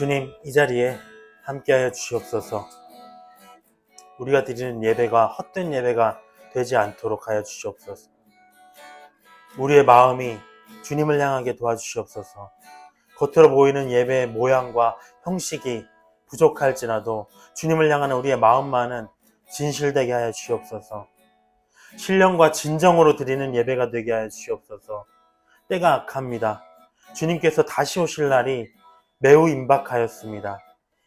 주님, 이 자리에 함께하여 주시옵소서. 우리가 드리는 예배가 헛된 예배가 되지 않도록 하여 주시옵소서. 우리의 마음이 주님을 향하게 도와주시옵소서. 겉으로 보이는 예배의 모양과 형식이 부족할지라도 주님을 향하는 우리의 마음만은 진실되게 하여 주시옵소서. 신령과 진정으로 드리는 예배가 되게 하여 주시옵소서. 때가 악합니다. 주님께서 다시 오실 날이 매우 임박하였습니다.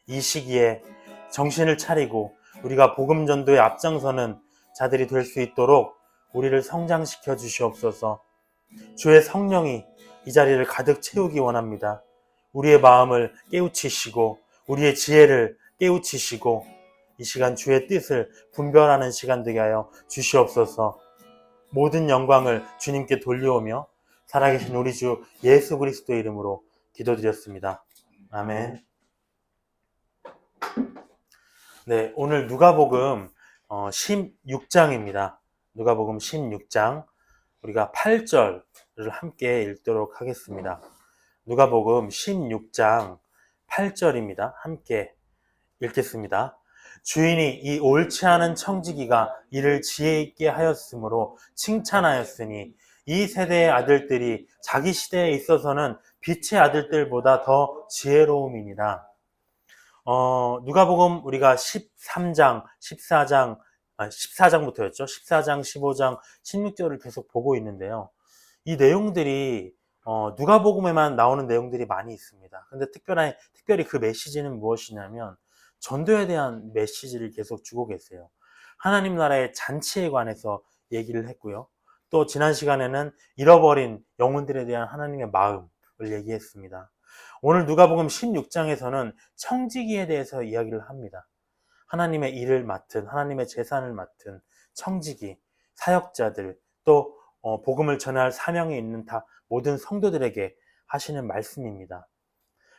이 시기에 정신을 차리고 우리가 복음 전도에 앞장서는 자들이 될 수 있도록 우리를 성장시켜 주시옵소서. 주의 성령이 이 자리를 가득 채우기 원합니다. 우리의 마음을 깨우치시고 우리의 지혜를 깨우치시고 이 시간 주의 뜻을 분별하는 시간 되게 하여 주시옵소서. 모든 영광을 주님께 돌려오며 살아계신 우리 주 예수 그리스도의 이름으로 기도드렸습니다. 아멘. 네, 오늘 누가복음 16장입니다. 누가복음 16장 우리가 8절을 함께 읽도록 하겠습니다. 누가복음 16장 8절입니다. 함께 읽겠습니다. 주인이 이 옳지 않은 청지기가 이를 지혜 있게 하였으므로 칭찬하였으니 이 세대의 아들들이 자기 시대에 있어서는 빛의 아들들보다 더 지혜로움이니라. 누가복음 우리가 13장, 14장, 14장부터였죠. 14장, 15장, 16절을 계속 보고 있는데요. 이 내용들이 누가복음에만 나오는 내용들이 많이 있습니다. 근데 특별히 그 메시지는 무엇이냐면 전도에 대한 메시지를 계속 주고 계세요. 하나님 나라의 잔치에 관해서 얘기를 했고요. 또 지난 시간에는 잃어버린 영혼들에 대한 하나님의 마음을 얘기했습니다. 오늘 누가복음 16장에서는 청지기에 대해서 이야기를 합니다. 하나님의 일을 맡은, 하나님의 재산을 맡은 청지기, 사역자들, 또 복음을 전할 사명에 있는 다 모든 성도들에게 하시는 말씀입니다.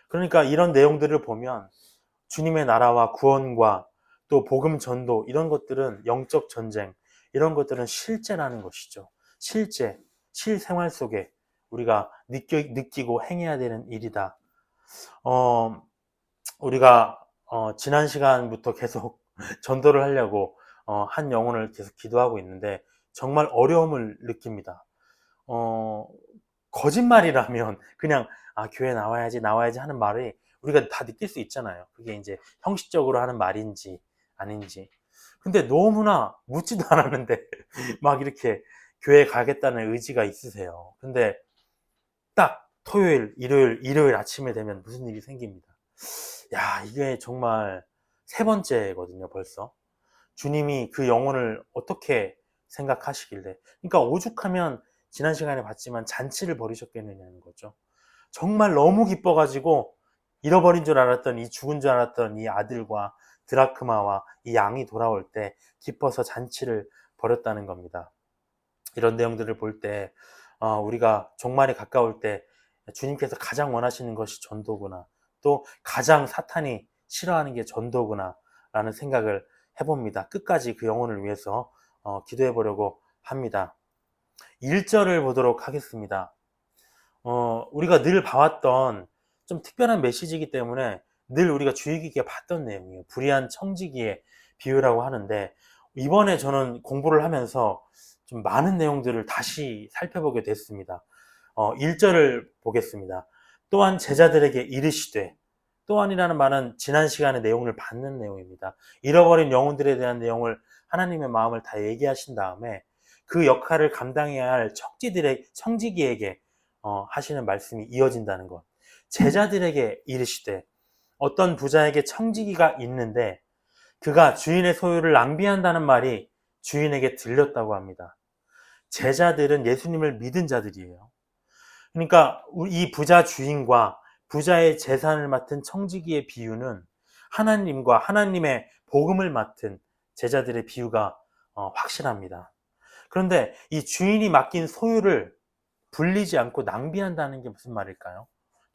그러니까 이런 내용들을 보면 주님의 나라와 구원과 또 복음 전도 이런 것들은 영적 전쟁, 이런 것들은 실제라는 것이죠. 실생활 속에 우리가 느끼고 행해야 되는 일이다. 우리가 지난 시간부터 계속 전도를 하려고 한 영혼을 계속 기도하고 있는데 정말 어려움을 느낍니다. 거짓말이라면 그냥 교회 나와야지 하는 말이 우리가 다 느낄 수 있잖아요. 그게 이제 형식적으로 하는 말인지 아닌지. 근데 너무나 묻지도 않았는데 막 이렇게 교회 가겠다는 의지가 있으세요. 근데 딱 토요일, 일요일 아침에 되면 무슨 일이 생깁니다. 야, 이게 정말 세 번째거든요, 벌써. 주님이 그 영혼을 어떻게 생각하시길래. 그러니까 오죽하면 지난 시간에 봤지만 잔치를 벌이셨겠느냐는 거죠. 정말 너무 기뻐가지고 잃어버린 줄 알았던 죽은 줄 알았던 이 아들과 드라크마와 이 양이 돌아올 때 기뻐서 잔치를 벌였다는 겁니다. 이런 내용들을 볼 때 우리가 종말이 가까울 때 주님께서 가장 원하시는 것이 전도구나, 또 가장 사탄이 싫어하는 게 전도구나 라는 생각을 해봅니다. 끝까지 그 영혼을 위해서 기도해 보려고 합니다. 1절을 보도록 하겠습니다. 우리가 늘 봐왔던 좀 특별한 메시지이기 때문에 늘 우리가 주의 깊게 봤던 내용이에요. 불의한 청지기의 비유라고 하는데 이번에 저는 공부를 하면서 좀 많은 내용들을 다시 살펴보게 됐습니다. 1절을 보겠습니다. 또한 제자들에게 이르시되, 또한이라는 말은 지난 시간의 내용을 받는 내용입니다. 잃어버린 영혼들에 대한 내용을 하나님의 마음을 다 얘기하신 다음에 그 역할을 감당해야 할 청지기에게 하시는 말씀이 이어진다는 것. 제자들에게 이르시되, 어떤 부자에게 청지기가 있는데 그가 주인의 소유를 낭비한다는 말이 주인에게 들렸다고 합니다. 제자들은 예수님을 믿은 자들이에요. 그러니까 이 부자 주인과 부자의 재산을 맡은 청지기의 비유는 하나님과 하나님의 복음을 맡은 제자들의 비유가 확실합니다. 그런데 이 주인이 맡긴 소유를 불리지 않고 낭비한다는 게 무슨 말일까요?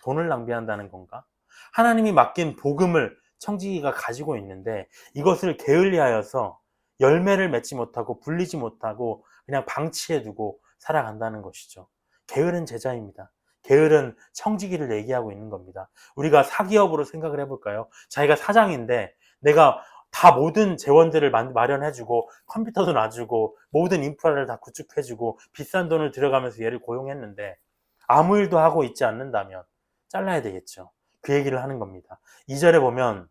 돈을 낭비한다는 건가? 하나님이 맡긴 복음을 청지기가 가지고 있는데 이것을 게을리하여서 열매를 맺지 못하고 불리지 못하고 그냥 방치해두고 살아간다는 것이죠. 게으른 제자입니다. 게으른 청지기를 얘기하고 있는 겁니다. 우리가 사기업으로 생각을 해볼까요? 자기가 사장인데 내가 다 모든 재원들을 마련해주고 컴퓨터도 놔주고 모든 인프라를 다 구축해주고 비싼 돈을 들여가면서 얘를 고용했는데 아무 일도 하고 있지 않는다면 잘라야 되겠죠. 그 얘기를 하는 겁니다. 2절에 보면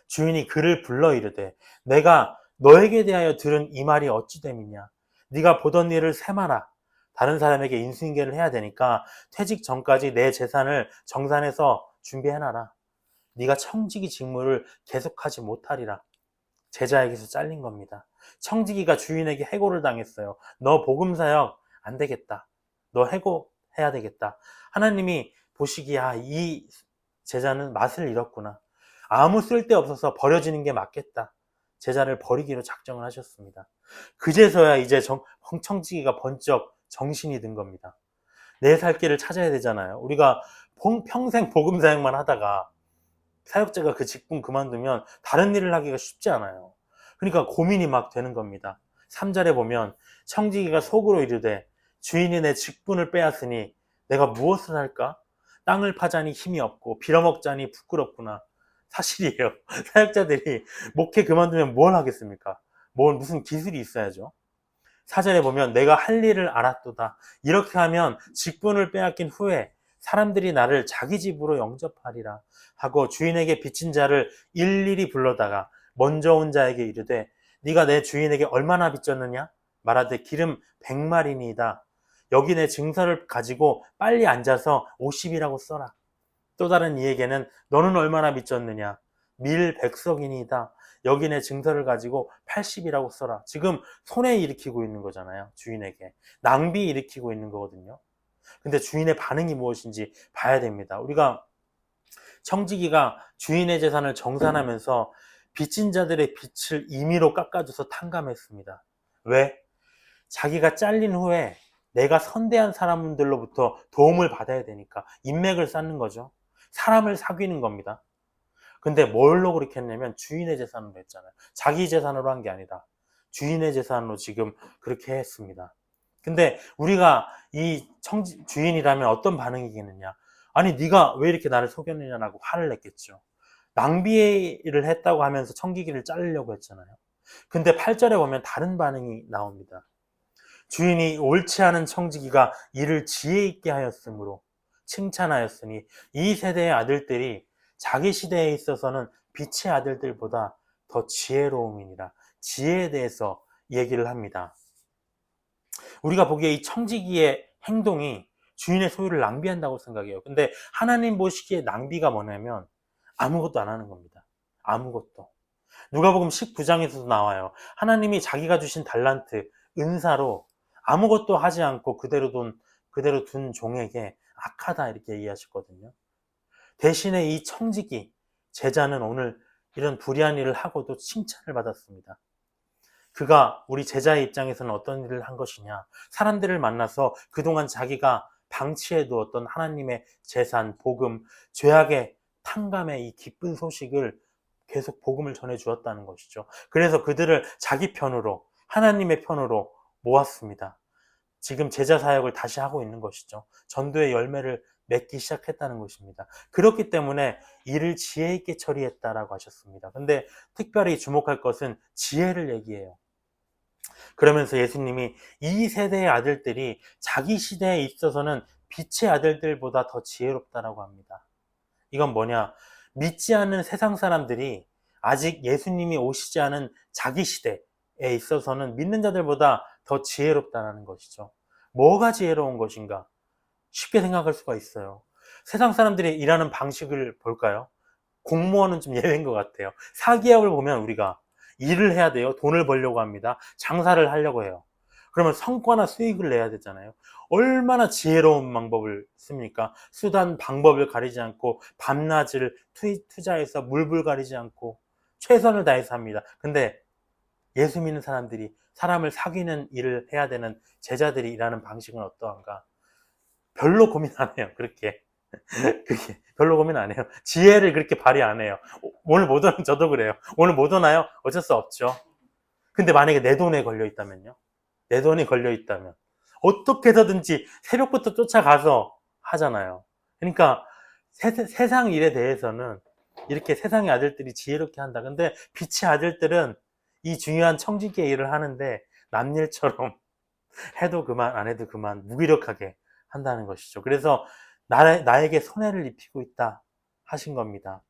주인이 그를 불러 이르되 내가 너에게 대하여 들은 이 말이 어찌 됨이냐. 네가 보던 일을 세마라. 다른 사람에게 인수인계를 해야 되니까 퇴직 전까지 내 재산을 정산해서 준비해놔라. 네가 청지기 직무를 계속하지 못하리라. 제자에게서 잘린 겁니다. 청지기가 주인에게 해고를 당했어요. 너 복음사역 안 되겠다. 너 해고해야 되겠다. 하나님이 보시기에 이 제자는 맛을 잃었구나. 아무 쓸데없어서 버려지는 게 맞겠다. 제자를 버리기로 작정을 하셨습니다. 그제서야 이제 청지기가 번쩍 정신이 든 겁니다. 내 살 길을 찾아야 되잖아요. 우리가 평생 복음 사역만 하다가 사역자가 그 직분 그만두면 다른 일을 하기가 쉽지 않아요. 그러니까 고민이 막 되는 겁니다. 3절에 보면 청지기가 속으로 이르되 주인이 내 직분을 빼앗으니 내가 무엇을 할까? 땅을 파자니 힘이 없고 빌어먹자니 부끄럽구나. 사실이에요. 사역자들이 목회 그만두면 뭘 하겠습니까? 무슨 기술이 있어야죠. 4절에 보면 내가 할 일을 알았도다. 이렇게 하면 직분을 빼앗긴 후에 사람들이 나를 자기 집으로 영접하리라 하고 주인에게 빚진 자를 일일이 불러다가 먼저 온 자에게 이르되 네가 내 주인에게 얼마나 빚졌느냐? 말하되 기름 100마리니이다. 여기 내 증서를 가지고 빨리 앉아서 50이라고 써라. 또 다른 이에게는 너는 얼마나 빚졌느냐? 밀 100석이니이다. 여기 내 증서를 가지고 80이라고 써라. 지금 손해 일으키고 있는 거잖아요. 주인에게. 낭비 일으키고 있는 거거든요. 근데 주인의 반응이 무엇인지 봐야 됩니다. 우리가 청지기가 주인의 재산을 정산하면서 빚진 자들의 빚을 임의로 깎아줘서 탕감했습니다. 왜? 자기가 잘린 후에 내가 선대한 사람들로부터 도움을 받아야 되니까 인맥을 쌓는 거죠. 사람을 사귀는 겁니다. 근데 뭘로 그렇게 했냐면 주인의 재산으로 했잖아요. 자기 재산으로 한 게 아니라 주인의 재산으로 지금 그렇게 했습니다. 근데 우리가 이 주인이라면 어떤 반응이겠느냐? 아니 네가 왜 이렇게 나를 속였느냐라고 화를 냈겠죠. 낭비를 했다고 하면서 청지기를 자르려고 했잖아요. 근데 8절에 보면 다른 반응이 나옵니다. 주인이 옳지 않은 청지기가 이를 지혜 있게 하였으므로 칭찬하였으니 이 세대의 아들들이 자기 시대에 있어서는 빛의 아들들보다 더 지혜로움이니라. 지혜에 대해서 얘기를 합니다. 우리가 보기에 이 청지기의 행동이 주인의 소유를 낭비한다고 생각해요. 근데 하나님 보시기에 낭비가 뭐냐면 아무것도 안 하는 겁니다. 아무것도. 누가복음 19장에서도 나와요. 하나님이 자기가 주신 달란트, 은사로 아무것도 하지 않고 그대로 둔 종에게 악하다 이렇게 얘기하셨거든요. 대신에 이 청지기 제자는 오늘 이런 불의한 일을 하고도 칭찬을 받았습니다. 그가 우리 제자의 입장에서는 어떤 일을 한 것이냐? 사람들을 만나서 그동안 자기가 방치해 두었던 하나님의 재산, 복음, 죄악의 탕감의 이 기쁜 소식을 계속 복음을 전해 주었다는 것이죠. 그래서 그들을 자기 편으로, 하나님의 편으로 모았습니다. 지금 제자 사역을 다시 하고 있는 것이죠. 전도의 열매를 맺기 시작했다는 것입니다. 그렇기 때문에 이를 지혜 있게 처리했다라고 하셨습니다. 근데 특별히 주목할 것은 지혜를 얘기해요. 그러면서 예수님이 이 세대의 아들들이 자기 시대에 있어서는 빛의 아들들보다 더 지혜롭다라고 합니다. 이건 뭐냐? 믿지 않는 세상 사람들이 아직 예수님이 오시지 않은 자기 시대에 있어서는 믿는 자들보다 더 지혜롭다는 것이죠. 뭐가 지혜로운 것인가? 쉽게 생각할 수가 있어요. 세상 사람들이 일하는 방식을 볼까요? 공무원은 좀 예외인 것 같아요. 사기업을 보면 우리가 일을 해야 돼요. 돈을 벌려고 합니다. 장사를 하려고 해요. 그러면 성과나 수익을 내야 되잖아요. 얼마나 지혜로운 방법을 씁니까? 수단, 방법을 가리지 않고 밤낮을 투자해서 물불 가리지 않고 최선을 다해서 합니다. 근데 예수 믿는 사람들이 사람을 사귀는 일을 해야 되는 제자들이 일하는 방식은 어떠한가? 별로 고민 안 해요. 그렇게. 그게 별로 고민 안 해요. 지혜를 그렇게 발휘 안 해요. 오늘 못 오는 저도 그래요. 오늘 못 오나요? 어쩔 수 없죠. 근데 만약에 내 돈에 걸려 있다면요? 내 돈이 걸려 있다면 어떻게 해서든지 새벽부터 쫓아가서 하잖아요. 그러니까 세상 일에 대해서는 이렇게 세상의 아들들이 지혜롭게 한다. 근데 빛의 아들들은 이 중요한 청지기의 일을 하는데 남일처럼 해도 그만 안 해도 그만 무기력하게 한다는 것이죠. 그래서 나에게 손해를 입히고 있다 하신 겁니다.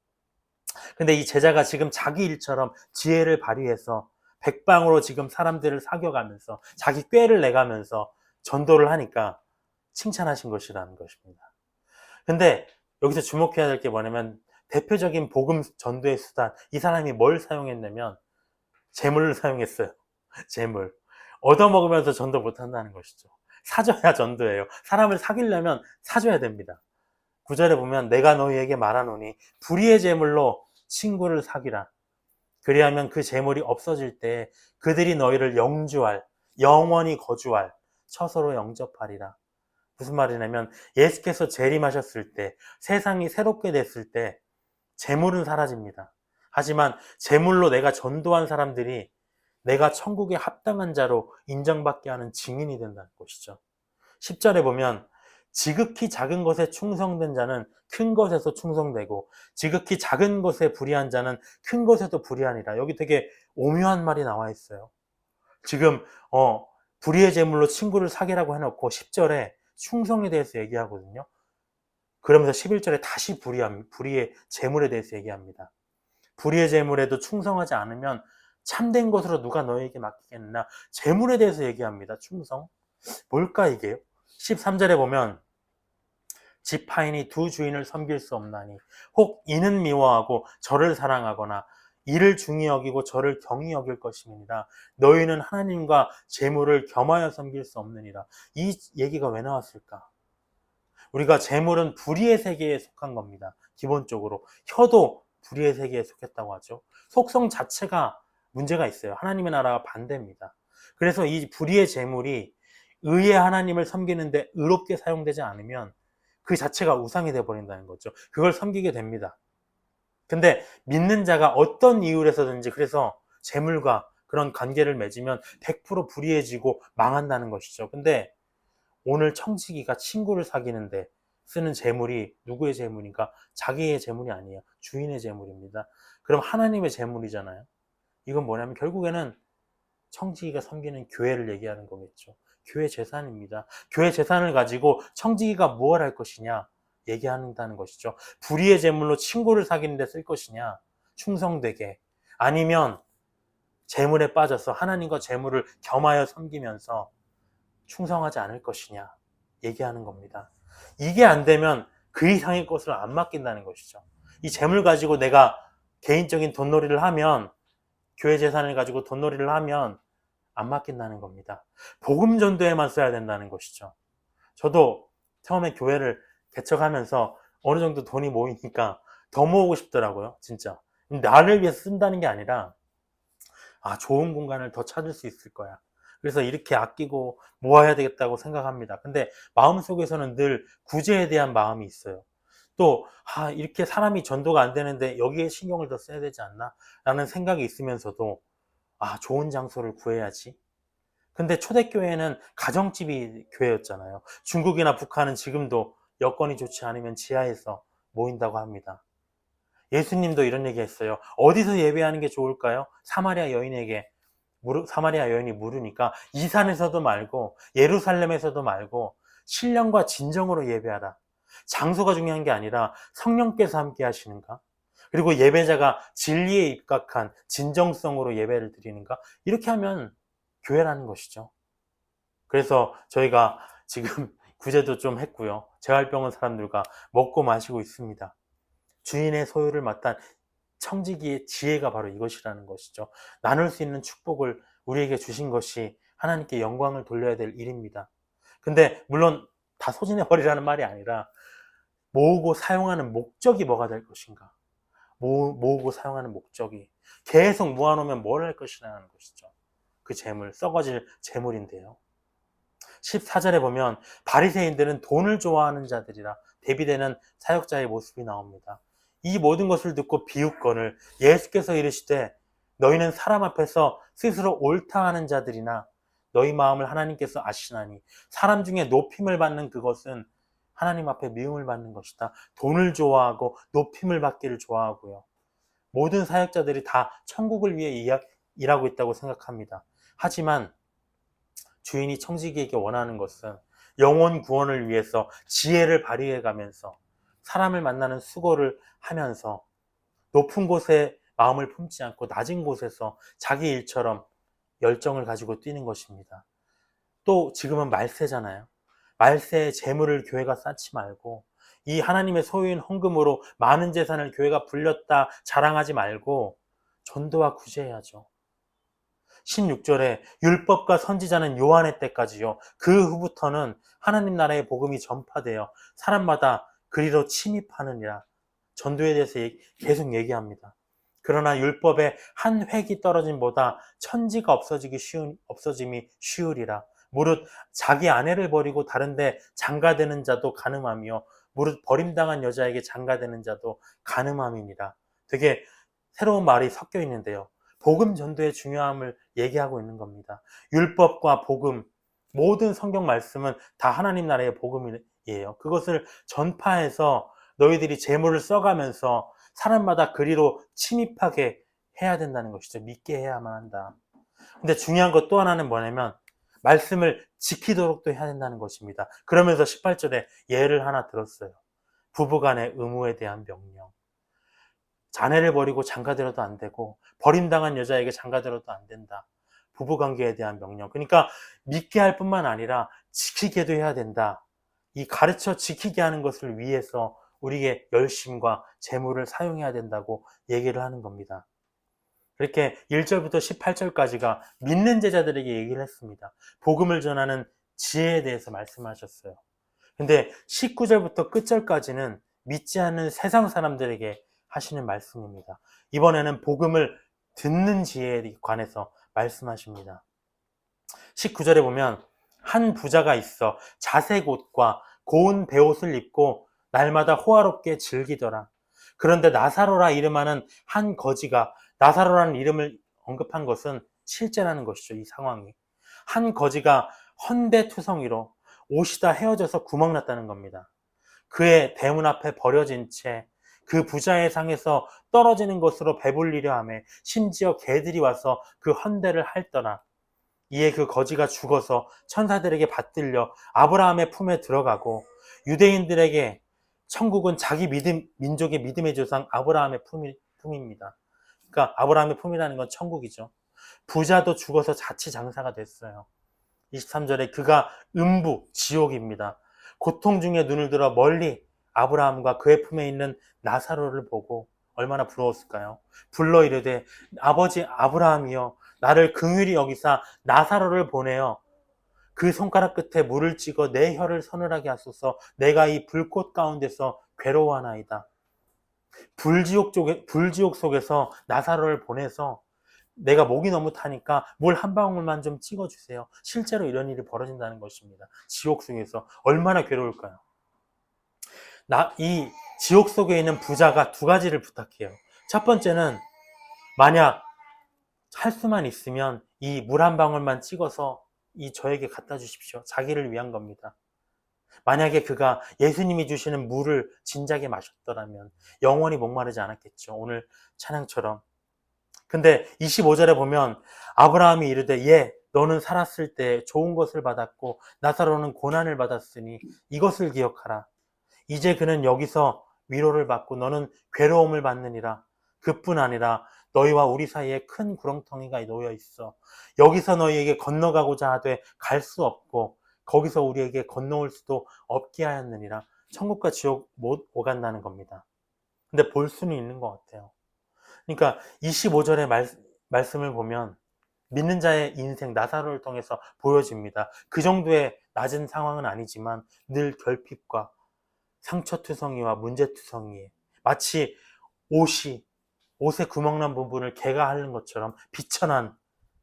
근데 이 제자가 지금 자기 일처럼 지혜를 발휘해서 백방으로 지금 사람들을 사겨가면서 자기 꾀를 내가면서 전도를 하니까 칭찬하신 것이라는 것입니다. 근데 여기서 주목해야 될 게 뭐냐면 대표적인 복음 전도의 수단, 이 사람이 뭘 사용했냐면 재물을 사용했어요. 재물. 얻어먹으면서 전도 못한다는 것이죠. 사줘야 전도예요. 사람을 사귀려면 사줘야 됩니다. 9절에 보면 내가 너희에게 말하노니 불의의 재물로 친구를 사귀라. 그리하면 그 재물이 없어질 때 그들이 너희를 영원히 거주할 처소로 영접하리라. 무슨 말이냐면 예수께서 재림하셨을 때, 세상이 새롭게 됐을 때 재물은 사라집니다. 하지만 재물로 내가 전도한 사람들이 내가 천국에 합당한 자로 인정받게 하는 증인이 된다는 것이죠. 10절에 보면 지극히 작은 것에 충성된 자는 큰 것에서 충성되고 지극히 작은 것에 불의한 자는 큰 것에도 불의하니라. 여기 되게 오묘한 말이 나와 있어요. 지금 불의의 재물로 친구를 사귀라고 해놓고 10절에 충성에 대해서 얘기하거든요. 그러면서 11절에 다시 불의의 재물에 대해서 얘기합니다. 불의의 재물에도 충성하지 않으면 참된 것으로 누가 너에게 맡기겠느냐. 재물에 대해서 얘기합니다. 충성. 뭘까 이게요? 13절에 보면 지파인이 두 주인을 섬길 수 없나니 혹 이는 미워하고 저를 사랑하거나 이를 중히 여기고 저를 경히 여길 것임이니라. 너희는 하나님과 재물을 겸하여 섬길 수 없느니라. 이 얘기가 왜 나왔을까? 우리가 재물은 불의의 세계에 속한 겁니다. 기본적으로 혀도 불의의 세계에 속했다고 하죠. 속성 자체가 문제가 있어요. 하나님의 나라와 반대입니다. 그래서 이 불의의 재물이 의의 하나님을 섬기는데 의롭게 사용되지 않으면 그 자체가 우상이 되어버린다는 거죠. 그걸 섬기게 됩니다. 근데 믿는 자가 어떤 이유로 해서든지 그래서 재물과 그런 관계를 맺으면 100% 불의해지고 망한다는 것이죠. 근데 오늘 청지기가 친구를 사귀는데 쓰는 재물이 누구의 재물인가? 자기의 재물이 아니에요. 주인의 재물입니다. 그럼 하나님의 재물이잖아요. 이건 뭐냐면 결국에는 청지기가 섬기는 교회를 얘기하는 거겠죠. 교회 재산입니다. 교회 재산을 가지고 청지기가 무엇을 할 것이냐 얘기한다는 것이죠. 불의의 재물로 친구를 사귀는 데 쓸 것이냐, 충성되게, 아니면 재물에 빠져서 하나님과 재물을 겸하여 섬기면서 충성하지 않을 것이냐 얘기하는 겁니다. 이게 안 되면 그 이상의 것을 안 맡긴다는 것이죠. 이 재물 가지고 내가 개인적인 돈놀이를 하면, 교회 재산을 가지고 돈놀이를 하면 안 맡긴다는 겁니다. 복음 전도에만 써야 된다는 것이죠. 저도 처음에 교회를 개척하면서 어느 정도 돈이 모이니까 더 모으고 싶더라고요. 진짜. 나를 위해서 쓴다는 게 아니라 좋은 공간을 더 찾을 수 있을 거야. 그래서 이렇게 아끼고 모아야 되겠다고 생각합니다. 근데 마음속에서는 늘 구제에 대한 마음이 있어요. 또 이렇게 사람이 전도가 안 되는데 여기에 신경을 더 써야 되지 않나? 라는 생각이 있으면서도 좋은 장소를 구해야지. 근데 초대교회는 가정집이 교회였잖아요. 중국이나 북한은 지금도 여건이 좋지 않으면 지하에서 모인다고 합니다. 예수님도 이런 얘기 했어요. 어디서 예배하는 게 좋을까요? 사마리아 여인이 물으니까 이 산에서도 말고 예루살렘에서도 말고 신령과 진정으로 예배하라. 장소가 중요한 게 아니라 성령께서 함께 하시는가? 그리고 예배자가 진리에 입각한 진정성으로 예배를 드리는가? 이렇게 하면 교회라는 것이죠. 그래서 저희가 지금 구제도 좀 했고요. 재활병원 사람들과 먹고 마시고 있습니다. 주인의 소유를 맡은 청지기의 지혜가 바로 이것이라는 것이죠. 나눌 수 있는 축복을 우리에게 주신 것이 하나님께 영광을 돌려야 될 일입니다. 근데 물론 다 소진해버리라는 말이 아니라 모으고 사용하는 목적이 뭐가 될 것인가? 모으고 사용하는 목적이 계속 모아놓으면 뭘 할 것이라는 것이죠. 그 재물, 썩어질 재물인데요. 14절에 보면 바리새인들은 돈을 좋아하는 자들이라 대비되는 사역자의 모습이 나옵니다. 이 모든 것을 듣고 비웃거늘 예수께서 이르시되 너희는 사람 앞에서 스스로 옳다 하는 자들이나 너희 마음을 하나님께서 아시나니 사람 중에 높임을 받는 그것은 하나님 앞에 미움을 받는 것이다. 돈을 좋아하고 높임을 받기를 좋아하고요. 모든 사역자들이 다 천국을 위해 일하고 있다고 생각합니다. 하지만 주인이 청지기에게 원하는 것은 영혼 구원을 위해서 지혜를 발휘해 가면서 사람을 만나는 수고를 하면서 높은 곳에 마음을 품지 않고 낮은 곳에서 자기 일처럼 열정을 가지고 뛰는 것입니다. 또 지금은 말세잖아요. 말세의 재물을 교회가 쌓지 말고 이 하나님의 소유인 헌금으로 많은 재산을 교회가 불렸다 자랑하지 말고 전도와 구제해야죠. 16절에 율법과 선지자는 요한의 때까지요. 그 후부터는 하나님 나라의 복음이 전파되어 사람마다 그리로 침입하느니라. 전도에 대해서 계속 얘기합니다. 그러나 율법의 한 획이 떨어짐보다 천지가 없어짐이 쉬우리라. 무릇 자기 아내를 버리고 다른데 장가되는 자도 간음하며 무릇 버림당한 여자에게 장가되는 자도 간음함이니라. 되게 새로운 말이 섞여 있는데요. 복음 전도의 중요함을 얘기하고 있는 겁니다. 율법과 복음, 모든 성경 말씀은 다 하나님 나라의 복음이에요. 그것을 전파해서 너희들이 재물을 써가면서 사람마다 그리로 침입하게 해야 된다는 것이죠. 믿게 해야만 한다. 근데 중요한 것 또 하나는 뭐냐면 말씀을 지키도록도 해야 된다는 것입니다. 그러면서 18절에 예를 하나 들었어요. 부부간의 의무에 대한 명령. 자네를 버리고 장가들어도 안 되고 버림당한 여자에게 장가들어도 안 된다. 부부관계에 대한 명령. 그러니까 믿게 할 뿐만 아니라 지키게도 해야 된다. 이 가르쳐 지키게 하는 것을 위해서 우리의 열심과 재물을 사용해야 된다고 얘기를 하는 겁니다. 그렇게 1절부터 18절까지가 믿는 제자들에게 얘기를 했습니다. 복음을 전하는 지혜에 대해서 말씀하셨어요. 근데 19절부터 끝절까지는 믿지 않는 세상 사람들에게 하시는 말씀입니다. 이번에는 복음을 듣는 지혜에 관해서 말씀하십니다. 19절에 보면 한 부자가 있어 자색 옷과 고운 베옷을 입고 날마다 호화롭게 즐기더라. 그런데 나사로라 이름하는 한 거지가, 나사로라는 이름을 언급한 것은 실제라는 것이죠. 이 상황이. 한 거지가 헌대투성이로 옷이 다 헤어져서 구멍났다는 겁니다. 그의 대문 앞에 버려진 채 그 부자의 상에서 떨어지는 것으로 배불리려 하며 심지어 개들이 와서 그 헌대를 핥더라. 이에 그 거지가 죽어서 천사들에게 받들려 아브라함의 품에 들어가고 유대인들에게 천국은 자기 민족의 믿음의 조상 아브라함의 품입니다. 그러니까 아브라함의 품이라는 건 천국이죠. 부자도 죽어서 자치장사가 됐어요. 23절에 그가 음부, 지옥입니다. 고통 중에 눈을 들어 멀리 아브라함과 그의 품에 있는 나사로를 보고 얼마나 부러웠을까요? 불러 이르되 아버지 아브라함이여 나를 긍휼히 여기사 나사로를 보내어 그 손가락 끝에 물을 찍어 내 혀를 서늘하게 하소서. 내가 이 불꽃 가운데서 괴로워하나이다. 불지옥 속에서 나사로를 보내서 내가 목이 너무 타니까 물 한 방울만 좀 찍어주세요. 실제로 이런 일이 벌어진다는 것입니다. 지옥 속에서 얼마나 괴로울까요? 이 지옥 속에 있는 부자가 두 가지를 부탁해요. 첫 번째는 만약 할 수만 있으면 이 물 한 방울만 찍어서 저에게 갖다 주십시오. 자기를 위한 겁니다. 만약에 그가 예수님이 주시는 물을 진작에 마셨더라면 영원히 목마르지 않았겠죠. 오늘 찬양처럼. 근데 25절에 보면 아브라함이 이르되 예, 너는 살았을 때 좋은 것을 받았고 나사로는 고난을 받았으니 이것을 기억하라. 이제 그는 여기서 위로를 받고 너는 괴로움을 받느니라. 그뿐 아니라 너희와 우리 사이에 큰 구렁텅이가 놓여 있어. 여기서 너희에게 건너가고자 하되 갈 수 없고 거기서 우리에게 건너올 수도 없게 하였느니라. 천국과 지옥 못 오간다는 겁니다. 근데 볼 수는 있는 것 같아요. 그러니까 25절의 말씀을 보면 믿는 자의 인생 나사로를 통해서 보여집니다. 그 정도의 낮은 상황은 아니지만 늘 결핍과 상처투성이와 문제투성이에 마치 옷에 구멍난 부분을 개가 핥는 것처럼 비천한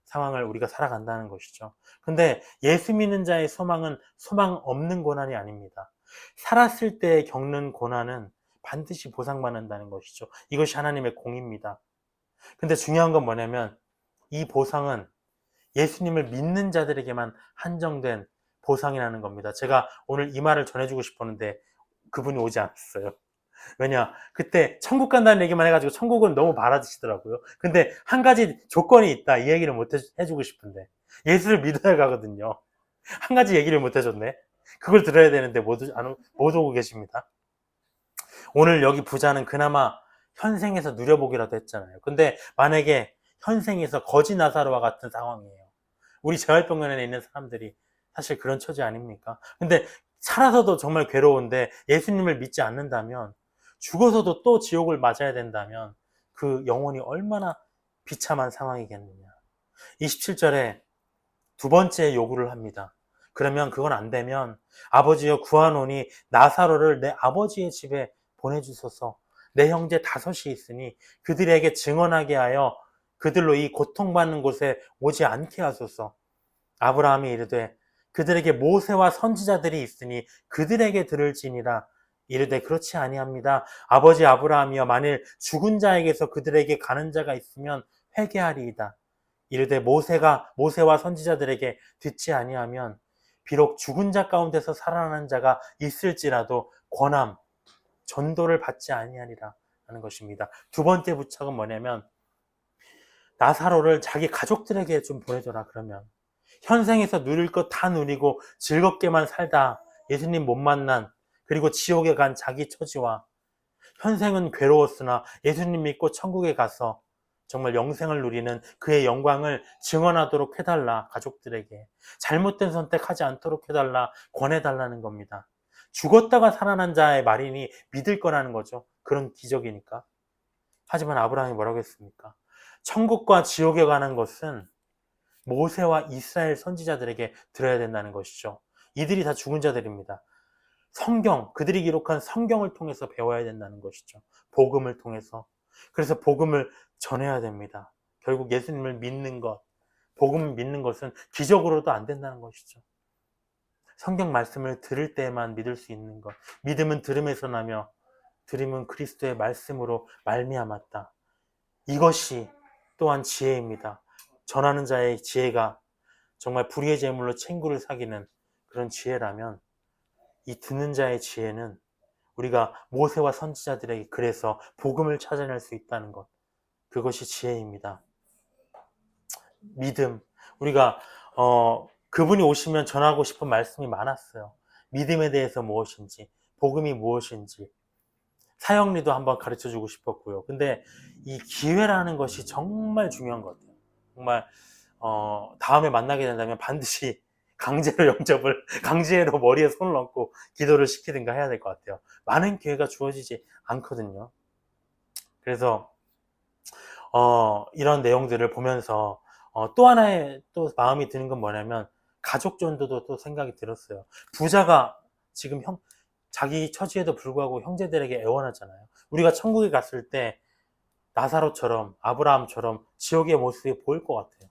상황을 우리가 살아간다는 것이죠. 근데 예수 믿는 자의 소망은 소망 없는 고난이 아닙니다. 살았을 때 겪는 고난은 반드시 보상받는다는 것이죠. 이것이 하나님의 공입니다. 근데 중요한 건 뭐냐면 이 보상은 예수님을 믿는 자들에게만 한정된 보상이라는 겁니다. 제가 오늘 이 말을 전해주고 싶었는데 그분이 오지 않았어요. 왜냐, 그때 천국 간다는 얘기만 해가지고 천국은 너무 바라시더라고요. 근데 한 가지 조건이 있다, 이 얘기를 못 해주고 싶은데, 예수를 믿어야 가거든요. 한 가지 얘기를 못 해줬네. 그걸 들어야 되는데 못 오고 계십니다. 오늘 여기 부자는 그나마 현생에서 누려보기라도 했잖아요. 근데 만약에 현생에서 거지 나사로와 같은 상황이에요. 우리 재활병원에 있는 사람들이 사실 그런 처지 아닙니까? 근데 살아서도 정말 괴로운데 예수님을 믿지 않는다면, 죽어서도 또 지옥을 맞아야 된다면 그 영혼이 얼마나 비참한 상황이겠느냐. 27절에 두 번째 요구를 합니다. 그러면 그건 안 되면 아버지여 구하노니 나사로를 내 아버지의 집에 보내주소서. 내 형제 5이 있으니 그들에게 증언하게 하여 그들로 이 고통받는 곳에 오지 않게 하소서. 아브라함이 이르되 그들에게 모세와 선지자들이 있으니 그들에게 들을지니라. 이르되 그렇지 아니합니다. 아버지 아브라함이여 만일 죽은 자에게서 그들에게 가는 자가 있으면 회개하리이다. 이르되 모세와 선지자들에게 듣지 아니하면 비록 죽은 자 가운데서 살아나는 자가 있을지라도 권함 전도를 받지 아니하리라 하는 것입니다. 두 번째 부탁은 뭐냐면 나사로를 자기 가족들에게 좀 보내줘라. 그러면 현생에서 누릴 것 다 누리고 즐겁게만 살다 예수님 못 만난, 그리고 지옥에 간 자기 처지와 현생은 괴로웠으나 예수님 믿고 천국에 가서 정말 영생을 누리는 그의 영광을 증언하도록 해달라. 가족들에게 잘못된 선택하지 않도록 해달라, 권해달라는 겁니다. 죽었다가 살아난 자의 말이니 믿을 거라는 거죠. 그런 기적이니까. 하지만 아브라함이 뭐라고 했습니까? 천국과 지옥에 가는 것은 모세와 이스라엘 선지자들에게 들어야 된다는 것이죠. 이들이 다 죽은 자들입니다. 성경, 그들이 기록한 성경을 통해서 배워야 된다는 것이죠. 복음을 통해서. 그래서 복음을 전해야 됩니다. 결국 예수님을 믿는 것, 복음을 믿는 것은 기적으로도 안 된다는 것이죠. 성경 말씀을 들을 때만 믿을 수 있는 것. 믿음은 들음에서 나며 들음은 그리스도의 말씀으로 말미암았다. 이것이 또한 지혜입니다. 전하는 자의 지혜가 정말 불의의 제물로 친구를 사귀는 그런 지혜라면, 이 듣는 자의 지혜는 우리가 모세와 선지자들에게 그래서 복음을 찾아낼 수 있다는 것, 그것이 지혜입니다. 믿음, 우리가 그분이 오시면 전하고 싶은 말씀이 많았어요. 믿음에 대해서 무엇인지, 복음이 무엇인지, 사형리도 한번 가르쳐주고 싶었고요. 근데 이 기회라는 것이 정말 중요한 것 같아요. 정말 다음에 만나게 된다면 반드시 강제로 영접을, 강제로 머리에 손을 얹고 기도를 시키든가 해야 될 것 같아요. 많은 기회가 주어지지 않거든요. 그래서 이런 내용들을 보면서 또 하나의 또 마음이 드는 건 뭐냐면, 가족 전도도 또 생각이 들었어요. 부자가 지금 자기 처지에도 불구하고 형제들에게 애원하잖아요. 우리가 천국에 갔을 때 나사로처럼, 아브라함처럼 지옥의 모습이 보일 것 같아요.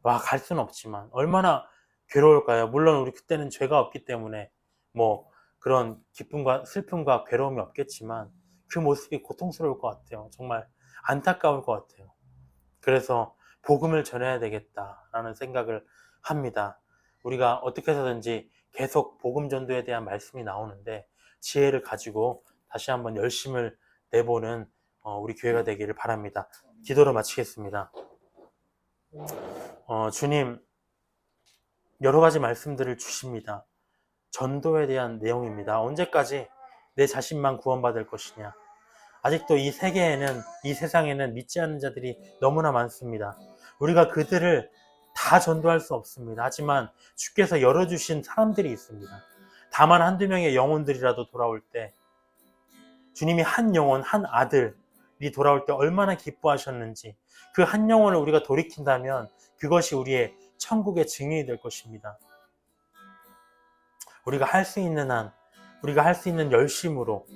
와, 갈 수는 없지만 얼마나 괴로울까요? 물론 우리 그때는 죄가 없기 때문에 뭐 그런 기쁨과 슬픔과 괴로움이 없겠지만 그 모습이 고통스러울 것 같아요. 정말 안타까울 것 같아요. 그래서 복음을 전해야 되겠다라는 생각을 합니다. 우리가 어떻게 해서든지 계속 복음 전도에 대한 말씀이 나오는데 지혜를 가지고 다시 한번 열심을 내보는 우리 교회가 되기를 바랍니다. 기도로 마치겠습니다. 주님, 여러 가지 말씀들을 주십니다. 전도에 대한 내용입니다. 언제까지 내 자신만 구원받을 것이냐? 아직도 이 세계에는, 이 세상에는 믿지 않는 자들이 너무나 많습니다. 우리가 그들을 다 전도할 수 없습니다. 하지만 주께서 열어주신 사람들이 있습니다. 다만 한두 명의 영혼들이라도 돌아올 때, 주님이 한 영혼, 한 아들이 돌아올 때 얼마나 기뻐하셨는지, 그 한 영혼을 우리가 돌이킨다면 그것이 우리의 천국의 증인이 될 것입니다. 우리가 할 수 있는 한, 우리가 할 수 있는 열심으로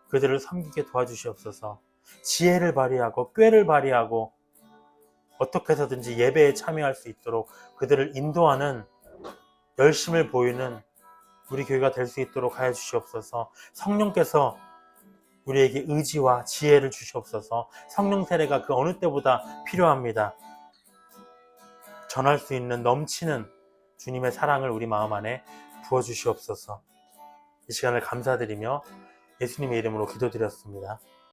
그들을 섬기게 도와주시옵소서. 지혜를 발휘하고 꾀를 발휘하고 어떻게 해서든지 예배에 참여할 수 있도록 그들을 인도하는 열심을 보이는 우리 교회가 될 수 있도록 하여 주시옵소서. 성령께서 우리에게 의지와 지혜를 주시옵소서. 성령 세례가 그 어느 때보다 필요합니다. 전할 수 있는 넘치는 주님의 사랑을 우리 마음 안에 부어주시옵소서. 이 시간을 감사드리며 예수님의 이름으로 기도드렸습니다.